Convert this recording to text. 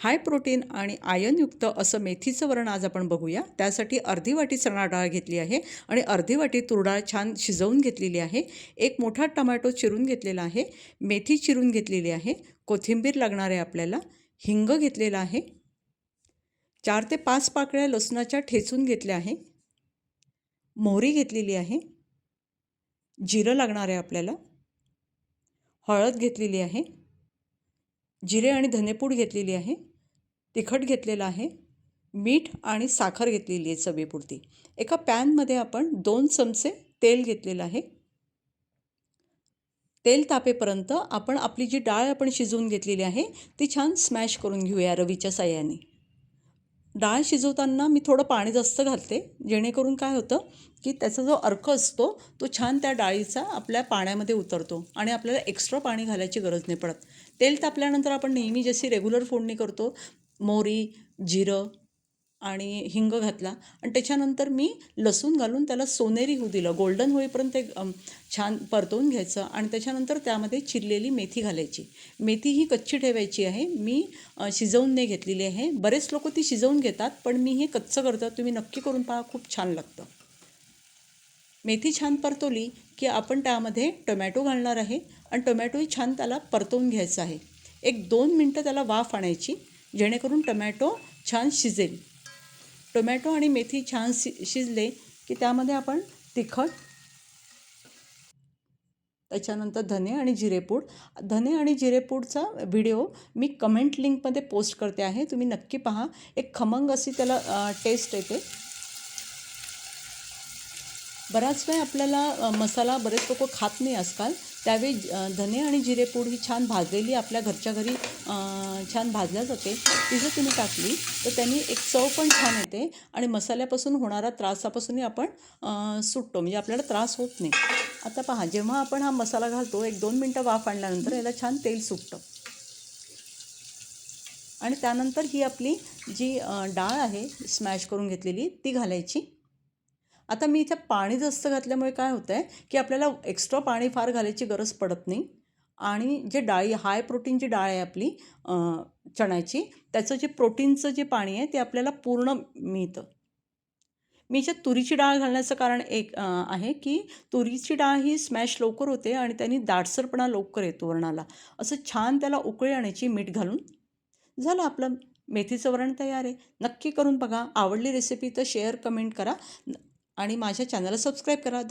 High protein आणि आयनयुक्त असं मेथीचं वरण आज आपण बघूया। त्यासाठी अर्धी वाटी चणा डाळ घेतली आहे आणि अर्धी वाटी तूर डाळ छान शिजवून घेतलेली आहे। एक मोठा टोमॅटो चिरून घेतलेला आहे, मेथी चिरून घेतलेली आहे, कोथिंबीर लागणार आहे आपल्याला, हिंग घेतलेला आहे, 4 ते 5 पाकळ्या लसणाच्या ठेचून घेतल्या आहे, मोहरी घेतलेली आहे, जिरं लागणार आहे आपल्याला, हळद घेतलेली आहे, जिरे आणि धनेपूड घेतलेली आहे, तिखट घेतलेलं आहे, मीठ आणि साखर घेतलेली आहे चवीपुरती। एका पॅनमध्ये आपण 2 चमचे तेल घेतलेलं आहे। तेल तापेपर्यंत आपण आपली जी डाळ आपण शिजवून घेतलेली आहे ती छान स्मॅश करून घेऊया रवीच्या साहाय्याने। डाळ शिजवताना मी थोडं पाणी जास्त घालते, जेणेकरून काय होतं की त्याचा जो अर्क असतो तो छान त्या डाळीचा आपल्या पाण्यामध्ये उतरतो आणि आपल्याला एक्स्ट्रा पाणी घालायची गरज नाही पडत। तेल तापल्यानंतर आपण नेहमी जशी रेग्युलर फोडणी करतो, मोहरी, जिरं आणि हिंग घातला आणि त्याच्यानंतर मी लसूण घालून त्याला सोनेरी होऊ दिलं, गोल्डन होईपर्यंत छान परतवून घ्यायचं आणि त्याच्यानंतर त्यामध्ये चिरलेली मेथी घालायची। मेथी ही कच्ची ठेवायची आहे, मी शिजवून नाही घेतलेली आहे। बरेच लोक ती शिजवून घेतात, पण मी हे कच्चं करतो, तुम्ही नक्की करून पहा, खूप छान लागतं। मेथी छान परतवली की आपण त्यामध्ये टोमॅटो घालणार आहे आणि टोमॅटोही छान त्याला परतवून घ्यायचं आहे। 1-2 मिनटं त्याला वाफ आणायची, जेणेकरून टोमॅटो छान शिजेल। टोमॅटो आणि मेथी छान शिजले की त्यामध्ये आपण तिखट, त्याच्यानंतर धने आणि जिरेपूड, धने आणि जिरेपूडचा व्हिडिओ मी कमेंट लिंकमध्ये पोस्ट करते आहे, तुम्ही नक्की पहा। एक खमंग अशी त्याला टेस्ट येते। बराच वेळ आपल्याला मसाला बरेच लोक खात नाही आजकाल, त्यावेळी धने आणि जिरेपूड ही छान भाजलेली आपल्या घरच्या घरी छान भाजल्या जाते, ती जर तुम्ही टाकली तर त्यांनी एक चव पण छान येते आणि मसाल्यापासून होणारा त्रासापासूनही आपण सुटतो, म्हणजे आपल्याला त्रास होत नाही। आता पहा, जेव्हा आपण हा मसाला घालतो 1-2 मिनटं वाफ आणल्यानंतर याला छान तेल सुटतं आणि त्यानंतर ही आपली जी डाळ आहे स्मॅश करून घेतलेली ती घालायची। आता मी इथे पाणी जास्त घातल्यामुळे काय होतं आहे की आपल्याला एक्स्ट्रा पाणी फार घालायची गरज पडत नाही आणि जे डाळी हाय प्रोटीनची डाळ आहे आपली चण्याची, त्याचं जे प्रोटीनचं जे पाणी आहे ते आपल्याला पूर्ण मिळतं। मी याच्यात तुरीची डाळ घालण्याचं कारण एक आहे की तुरीची डाळ ही स्मॅश लवकर होते आणि त्यांनी दाटसरपणा लवकर येतो वरणाला। असं छान त्याला उकळी आणायची मीठ घालून। झालं आपलं मेथीचं वरण तयार आहे। नक्की करून बघा। आवडली रेसिपी तर शेअर, कमेंट करा आणि माझ्या चॅनलला सबस्क्राईब करा।